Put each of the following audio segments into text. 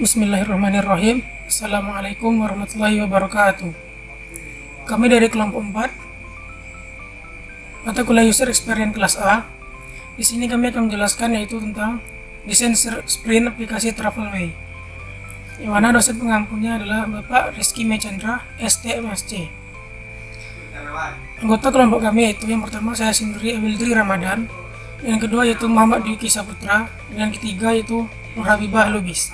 Bismillahirrahmanirrahim. Assalamualaikum warahmatullahi wabarakatuh. Kami dari kelompok 4, mata kuliah User Experience kelas A. Di sini kami akan menjelaskan yaitu tentang desain sprint aplikasi Travelway. Yang mana dosen pengampunya adalah Bapak Rizky Mechandra, STMSC. Anggota kelompok kami yaitu yang pertama saya sendiri Abildri Ramadan, yang kedua yaitu Muhammad Dwi Saputra, dan yang ketiga yaitu Nur Habibah Lubis.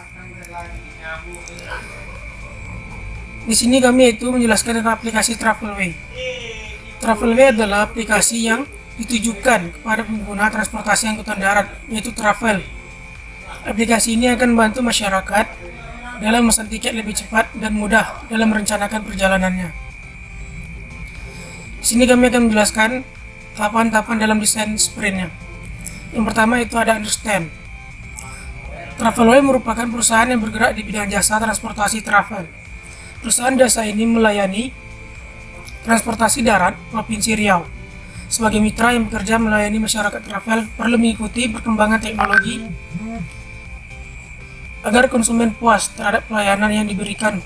Di sini kami itu menjelaskan tentang aplikasi Travelway. Travelway adalah aplikasi yang ditujukan kepada pengguna transportasi angkutan darat, yaitu travel. Aplikasi ini akan membantu masyarakat dalam memesan tiket lebih cepat dan mudah dalam merencanakan perjalanannya. Di sini kami akan menjelaskan tahapan-tahapan dalam desain sprintnya. Yang pertama itu ada understand. Travelway merupakan perusahaan yang bergerak di bidang jasa transportasi travel. Perusahaan jasa ini melayani transportasi darat Provinsi Riau. Sebagai mitra yang bekerja melayani masyarakat travel, perlu mengikuti perkembangan teknologi agar konsumen puas terhadap pelayanan yang diberikan.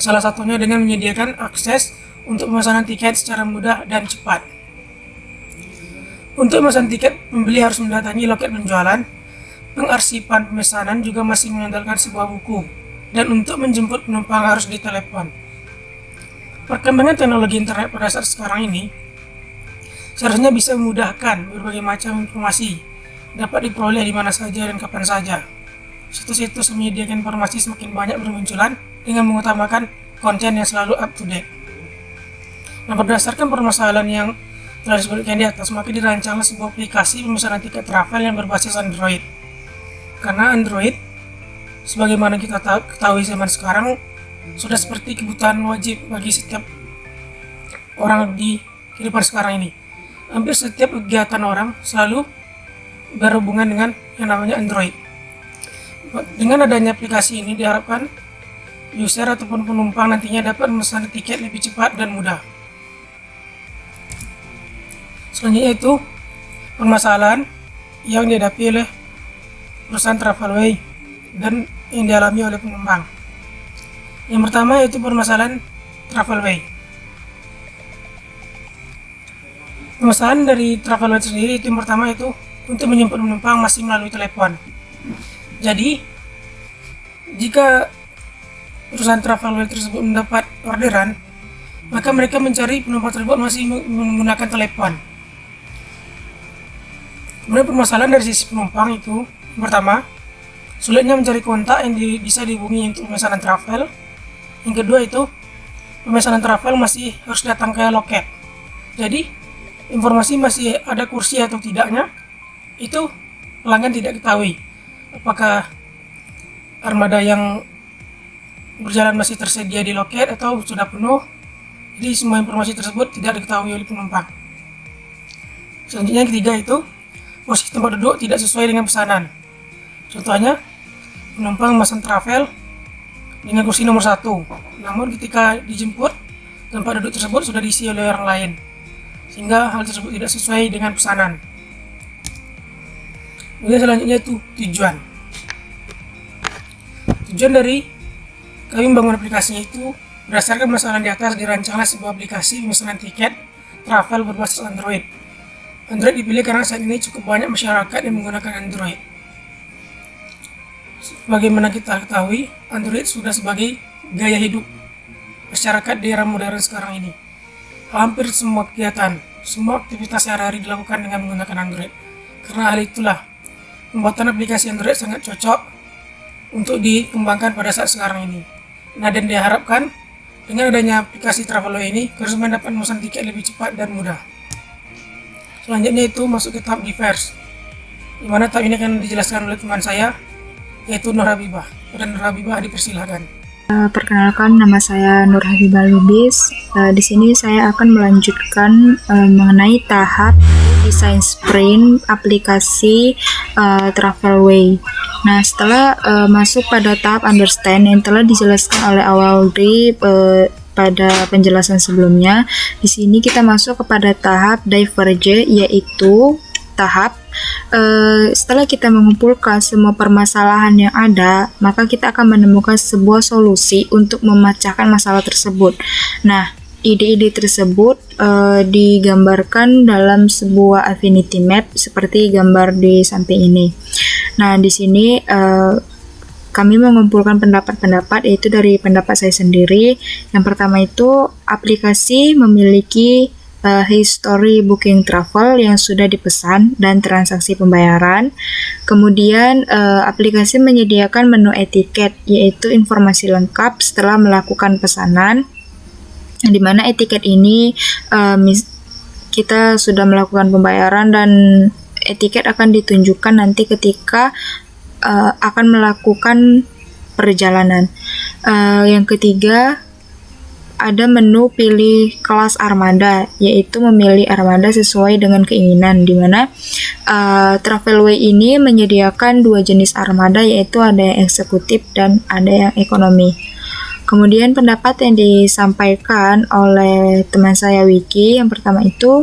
Salah satunya dengan menyediakan akses untuk pemesanan tiket secara mudah dan cepat. Untuk memesan tiket, pembeli harus mendatangi loket penjualan. Pengarsipan pemesanan juga masih mengandalkan sebuah buku, dan untuk menjemput penumpang harus ditelepon. Perkembangan teknologi internet pada saat sekarang ini seharusnya bisa memudahkan berbagai macam informasi dapat diperoleh di mana saja dan kapan saja. Situs-situs menyediakan informasi semakin banyak bermunculan dengan mengutamakan konten yang selalu up to date. Nah, berdasarkan permasalahan yang telah disebutkan di atas, maka dirancanglah sebuah aplikasi pemesanan tiket travel yang berbasis Android. Karena Android, sebagaimana kita ketahui zaman sekarang, sudah seperti kebutuhan wajib bagi setiap orang di kehidupan sekarang ini. Hampir setiap kegiatan orang selalu berhubungan dengan yang namanya Android. Dengan adanya aplikasi ini diharapkan user ataupun penumpang nantinya dapat memesan tiket lebih cepat dan mudah. Selanjutnya itu permasalahan yang dihadapi oleh perusahaan Travelway dan yang dialami oleh penumpang. Yang pertama yaitu permasalahan Travelway. Permasalahan dari Travelway sendiri itu yang pertama itu untuk menjemput penumpang masih melalui telepon. Jadi jika perusahaan Travelway tersebut mendapat orderan, maka mereka mencari penumpang tersebut masih menggunakan telepon. Kemudian permasalahan dari sisi penumpang itu yang pertama, sulitnya mencari kontak yang bisa dihubungi untuk pemesanan travel. Yang kedua itu, pemesanan travel masih harus datang ke loket. Jadi, informasi masih ada kursi atau tidaknya, itu pelanggan tidak ketahui. Apakah armada yang berjalan masih tersedia di loket atau sudah penuh. Jadi, semua informasi tersebut tidak diketahui oleh penumpang. Selanjutnya yang ketiga itu, posisi tempat duduk tidak sesuai dengan pesanan. Contohnya, penumpang memesan travel dengan kursi nomor 1, namun ketika dijemput, tempat duduk tersebut sudah diisi oleh orang lain, sehingga hal tersebut tidak sesuai dengan pesanan. Kemudian selanjutnya itu tujuan. Tujuan dari kami membangun aplikasinya itu berdasarkan masalah di atas dirancanglah sebuah aplikasi pemesanan tiket travel berbasis Android. Android dipilih karena saat ini cukup banyak masyarakat yang menggunakan Android. Bagaimana kita ketahui, Android sudah sebagai gaya hidup masyarakat di era modern sekarang ini. Hampir semua kegiatan, semua aktivitas sehari-hari dilakukan dengan menggunakan Android. Karena hal itulah, pembuatan aplikasi Android sangat cocok untuk dikembangkan pada saat sekarang ini. Nah, dan diharapkan dengan adanya aplikasi Travelway ini, konsumen dapat memesan tiket lebih cepat dan mudah. Selanjutnya itu masuk ke tahap diverse, di mana tahap ini akan dijelaskan oleh teman saya, yaitu Nur Habibah. Dan Nur Habibah dipersilahkan. Perkenalkan, nama saya Nur Habibah Lubis. Di sini saya akan melanjutkan mengenai tahap desain sprint aplikasi Travelway. Nah, setelah masuk pada tahap understand yang telah dijelaskan oleh Awaldi pada penjelasan sebelumnya, di sini kita masuk kepada tahap diverge, yaitu bertahap. Setelah kita mengumpulkan semua permasalahan yang ada, maka kita akan menemukan sebuah solusi untuk memecahkan masalah tersebut. Nah, ide-ide tersebut digambarkan dalam sebuah affinity map seperti gambar di samping ini. Nah, di sini kami mengumpulkan pendapat-pendapat, yaitu dari pendapat saya sendiri. Yang pertama itu, aplikasi memiliki history booking travel yang sudah dipesan dan transaksi pembayaran. Kemudian aplikasi menyediakan menu etiket, yaitu informasi lengkap setelah melakukan pesanan, di mana etiket ini kita sudah melakukan pembayaran dan etiket akan ditunjukkan nanti ketika akan melakukan perjalanan. Yang ketiga, ada menu pilih kelas armada, yaitu memilih armada sesuai dengan keinginan, di mana Travelway ini menyediakan dua jenis armada, yaitu ada yang eksekutif dan ada yang ekonomi. Kemudian pendapat yang disampaikan oleh teman saya Wiki, yang pertama itu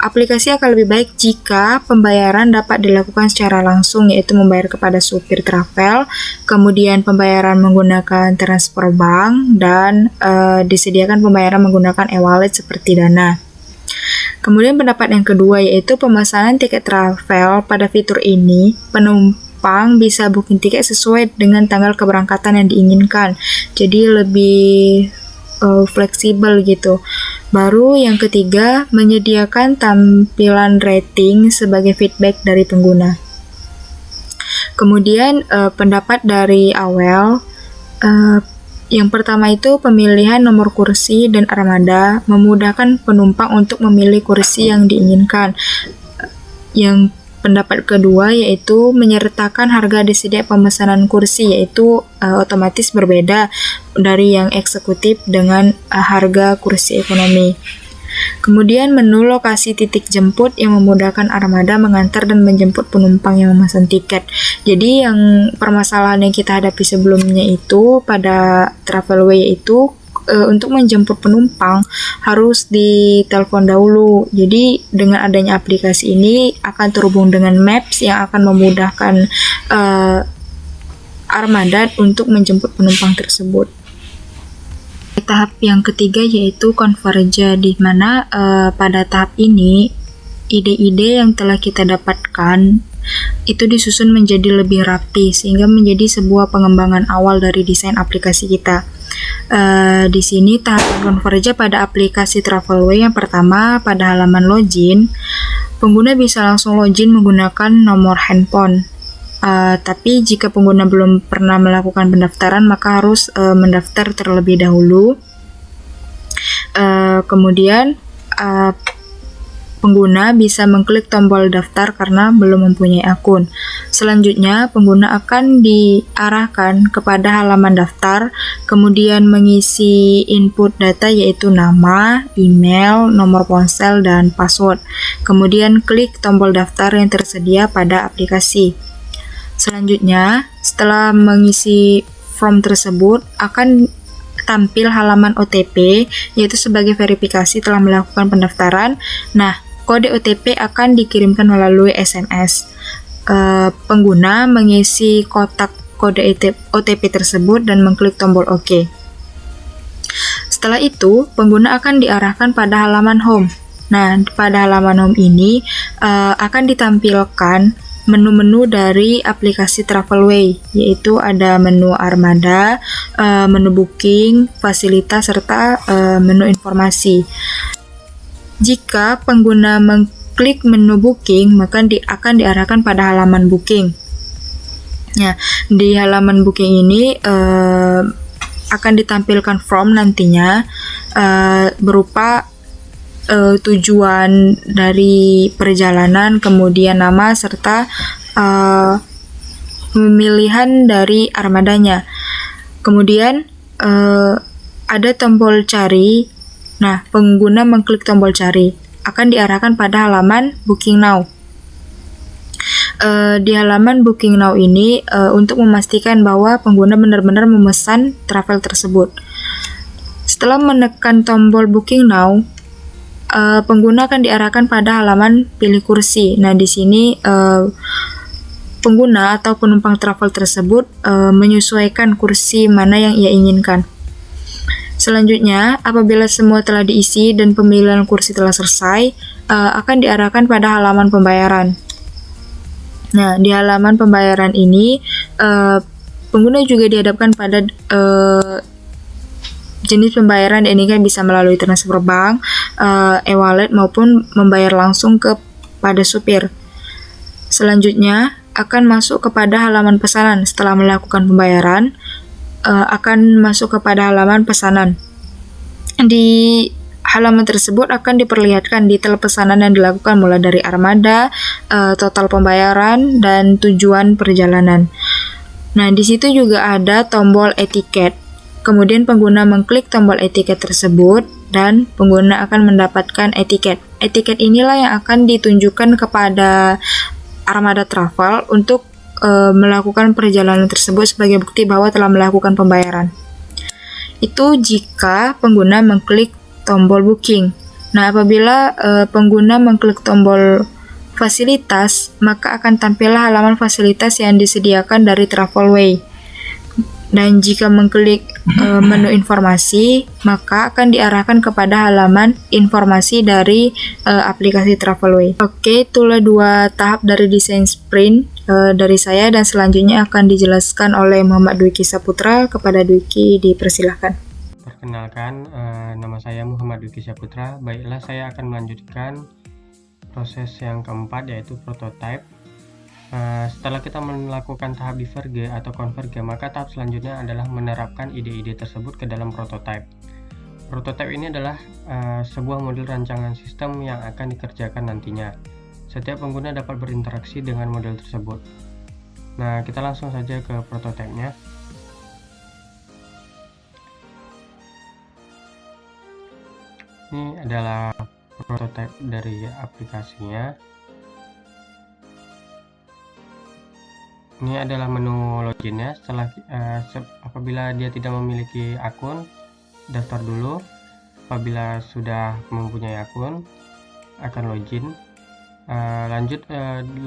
aplikasi akan lebih baik jika pembayaran dapat dilakukan secara langsung, yaitu membayar kepada supir travel, kemudian pembayaran menggunakan transfer bank, dan disediakan pembayaran menggunakan e-wallet seperti Dana. Kemudian pendapat yang kedua yaitu pemesanan tiket travel. Pada fitur ini, penumpang bisa booking tiket sesuai dengan tanggal keberangkatan yang diinginkan, jadi lebih fleksibel gitu. Baru yang ketiga, menyediakan tampilan rating sebagai feedback dari pengguna. Kemudian pendapat dari Awel, yang pertama itu pemilihan nomor kursi dan armada memudahkan penumpang untuk memilih kursi yang diinginkan. Yang pendapat kedua yaitu menyertakan harga disediakan pemesanan kursi, yaitu otomatis berbeda dari yang eksekutif dengan harga kursi ekonomi. Kemudian menu lokasi titik jemput yang memudahkan armada mengantar dan menjemput penumpang yang memesan tiket. Jadi yang permasalahan yang kita hadapi sebelumnya itu pada Travelway itu untuk menjemput penumpang harus ditelepon dahulu. Jadi dengan adanya aplikasi ini akan terhubung dengan Maps yang akan memudahkan armada untuk menjemput penumpang tersebut. Tahap yang ketiga yaitu Converge, di mana pada tahap ini ide-ide yang telah kita dapatkan itu disusun menjadi lebih rapi sehingga menjadi sebuah pengembangan awal dari desain aplikasi kita. Di sini tahapan Converge pada aplikasi Travelway yang pertama, pada halaman login, pengguna bisa langsung login menggunakan nomor handphone. Tapi jika pengguna belum pernah melakukan pendaftaran, maka harus mendaftar terlebih dahulu. Kemudian pengguna bisa mengklik tombol daftar karena belum mempunyai akun. Selanjutnya, pengguna akan diarahkan kepada halaman daftar, kemudian mengisi input data yaitu nama, email, nomor ponsel, dan password. Kemudian klik tombol daftar yang tersedia pada aplikasi. Selanjutnya, setelah mengisi form tersebut, akan tampil halaman OTP, yaitu sebagai verifikasi telah melakukan pendaftaran. Nah, kode OTP akan dikirimkan melalui SMS. Pengguna mengisi kotak kode OTP tersebut dan mengklik tombol OK. Setelah itu, pengguna akan diarahkan pada halaman home. Nah, pada halaman home ini akan ditampilkan menu-menu dari aplikasi Travelway, yaitu ada menu armada, menu booking, fasilitas, serta menu informasi. Jika pengguna mengklik menu booking, maka akan diarahkan pada halaman booking. Nah, di halaman booking ini akan ditampilkan form nantinya berupa tujuan dari perjalanan, kemudian nama, serta pemilihan dari armadanya. Kemudian ada tombol cari. Nah, pengguna mengklik tombol cari akan diarahkan pada halaman Booking Now. Di halaman Booking Now ini untuk memastikan bahwa pengguna benar-benar memesan travel tersebut. Setelah menekan tombol Booking Now, pengguna akan diarahkan pada halaman pilih kursi. Nah, di sini pengguna atau penumpang travel tersebut menyesuaikan kursi mana yang ia inginkan. Selanjutnya, apabila semua telah diisi dan pemilihan kursi telah selesai, akan diarahkan pada halaman pembayaran. Nah, di halaman pembayaran ini, pengguna juga dihadapkan pada jenis pembayaran, ini kan bisa melalui transfer bank, e-wallet maupun membayar langsung kepada supir. Selanjutnya akan masuk kepada halaman pesanan. Setelah melakukan pembayaran, akan masuk kepada halaman pesanan. Di halaman tersebut akan diperlihatkan detail pesanan yang dilakukan mulai dari armada, total pembayaran, dan tujuan perjalanan. Nah, di situ juga ada tombol etiket. Kemudian pengguna mengklik tombol etiket tersebut dan pengguna akan mendapatkan etiket. Etiket inilah yang akan ditunjukkan kepada armada travel untuk melakukan perjalanan tersebut sebagai bukti bahwa telah melakukan pembayaran. Itu jika pengguna mengklik tombol booking. Nah, apabila pengguna mengklik tombol fasilitas, maka akan tampillah halaman fasilitas yang disediakan dari Travelway. Dan jika mengklik menu informasi, maka akan diarahkan kepada halaman informasi dari aplikasi Travelway. Oke, itulah 2 tahap dari desain sprint dari saya, dan selanjutnya akan dijelaskan oleh Muhammad Dwiki Saputra. Kepada Dwiki, dipersilahkan. Perkenalkan, nama saya Muhammad Dwiki Saputra. Baiklah, saya akan melanjutkan proses yang keempat, yaitu prototype. Setelah kita melakukan tahap diverge atau converge, maka tahap selanjutnya adalah menerapkan ide-ide tersebut ke dalam prototype. Prototype ini adalah sebuah model rancangan sistem yang akan dikerjakan nantinya. Setiap pengguna dapat berinteraksi dengan model tersebut. Nah, kita langsung saja ke prototipenya. Ini adalah prototipe dari aplikasinya. Ini adalah menu loginnya. Setelah apabila dia tidak memiliki akun, daftar dulu. Apabila sudah mempunyai akun, akan login. Lanjut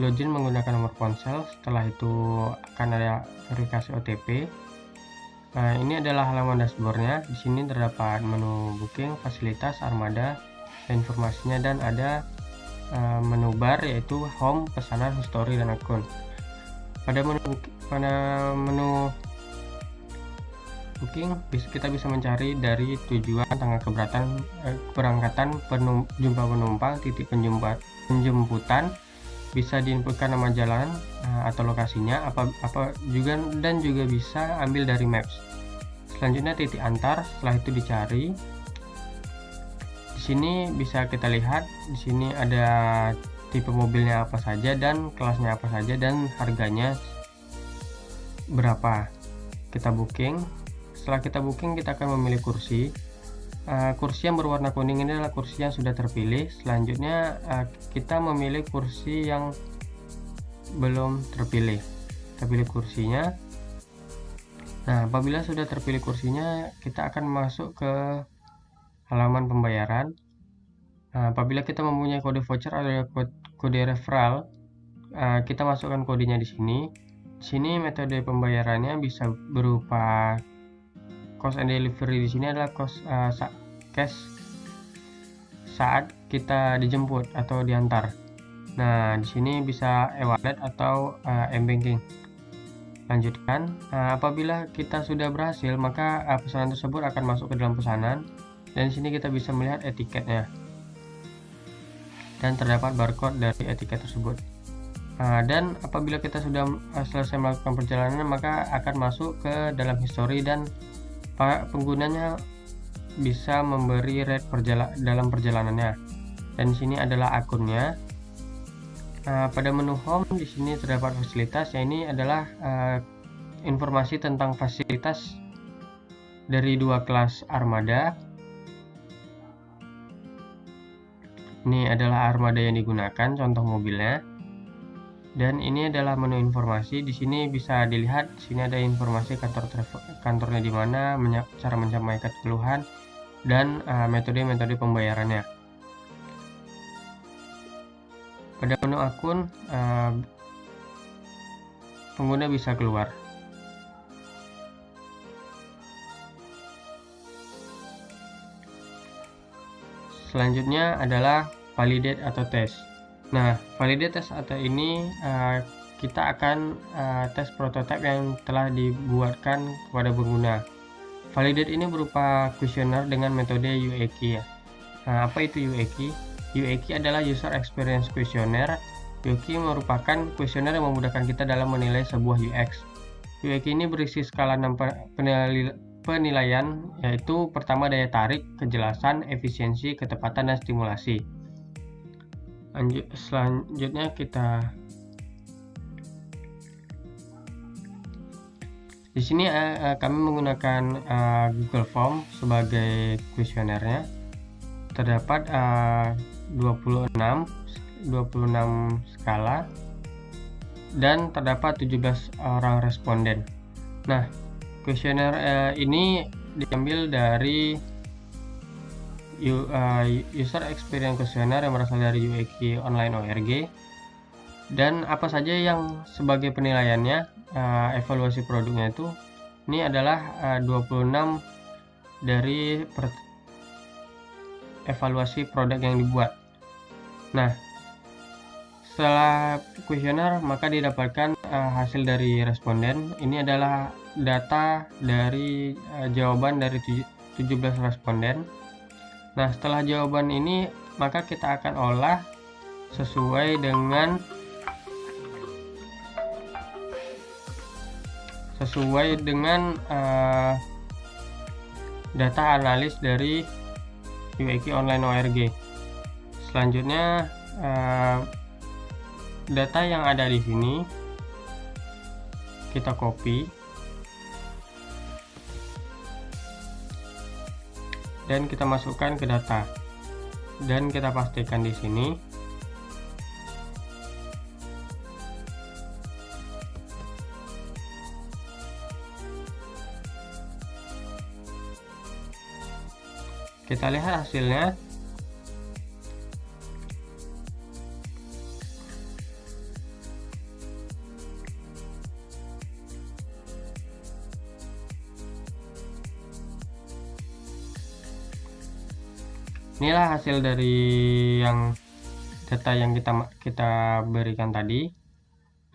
login menggunakan nomor ponsel. Setelah itu akan ada verifikasi OTP. Ini adalah halaman dashboardnya. Di sini terdapat menu booking, fasilitas, armada, informasinya, dan ada menu bar, yaitu home, pesanan, history, dan akun. Pada menu booking kita bisa mencari dari tujuan, tanggal keberangkatan, jumlah penumpang, titik penjemputan, bisa diinputkan nama jalan atau lokasinya dan juga bisa ambil dari maps. Selanjutnya titik antar, setelah itu dicari. Di sini bisa kita lihat, di sini ada tipe mobilnya apa saja dan kelasnya apa saja dan harganya berapa. Kita booking. Setelah kita booking, kita akan memilih kursi. Kursi yang berwarna kuning ini adalah kursi yang sudah terpilih. Selanjutnya kita memilih kursi yang belum terpilih. Kita pilih kursinya. Nah, apabila sudah terpilih kursinya, kita akan masuk ke halaman pembayaran. Nah, apabila kita mempunyai kode voucher atau kode referral, kita masukkan kodenya di sini. Di sini metode pembayarannya bisa berupa cost and delivery. Di sini adalah cash saat kita dijemput atau diantar. Nah, di sini bisa e-wallet atau m-banking. Lanjutkan. Apabila kita sudah berhasil, maka pesanan tersebut akan masuk ke dalam pesanan, dan di sini kita bisa melihat etiketnya dan terdapat barcode dari etiket tersebut. Dan apabila kita sudah selesai melakukan perjalanan, maka akan masuk ke dalam history dan penggunanya bisa memberi rate dalam perjalanannya. Dan di sini adalah akunnya. Pada menu home di sini terdapat fasilitas, yang ini adalah informasi tentang fasilitas dari 2 kelas armada. Ini adalah armada yang digunakan, contoh mobilnya. Dan ini adalah menu informasi. Di sini bisa dilihat, di sini ada informasi kantornya di mana, cara menyampaikan keluhan, dan metode-metode pembayarannya. Pada menu akun, pengguna bisa keluar. Selanjutnya adalah validate atau tes. Nah, validate tes atau ini kita akan tes prototipe yang telah dibuatkan kepada pengguna. Validate ini berupa kuesioner dengan metode UEQ ya. Nah, apa itu UEQ? UEQ adalah User Experience Questionnaire. UEQ merupakan kuesioner yang memudahkan kita dalam menilai sebuah UX. UEQ ini berisi skala 6 penilaian, yaitu pertama daya tarik, kejelasan, efisiensi, ketepatan, dan stimulasi. Selanjutnya di sini kami menggunakan Google Form sebagai kuesionernya. Terdapat 26 skala dan terdapat 17 orang responden. Nah, kuesioner ini diambil dari User Experience Questionnaire yang berasal dari UEQ Online ORG. Dan apa saja yang sebagai penilaiannya, evaluasi produknya itu, ini adalah 26 dari evaluasi produk yang dibuat. Nah, setelah kuesioner maka didapatkan hasil dari responden. Ini adalah data dari jawaban dari 17 responden. Nah, setelah jawaban ini maka kita akan olah sesuai dengan data analis dari UEQ Online ORG. Selanjutnya data yang ada di sini kita copy dan kita masukkan ke data dan kita pastikan di sini. Kita lihat hasilnya. Inilah hasil dari data yang kita berikan tadi.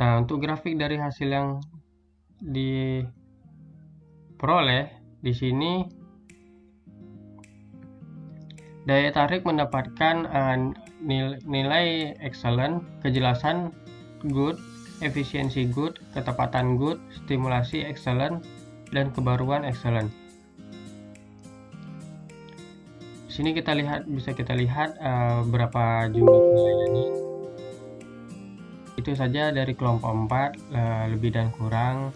Nah, untuk grafik dari hasil yang diperoleh di sini, daya tarik mendapatkan nilai excellent, kejelasan good, efisiensi good, ketepatan good, stimulasi excellent, dan kebaruan excellent. Di sini bisa kita lihat berapa jumlah penilaiannya. Itu saja dari kelompok 4, lebih dan kurang.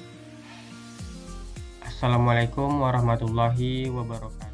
Assalamualaikum warahmatullahi wabarakatuh.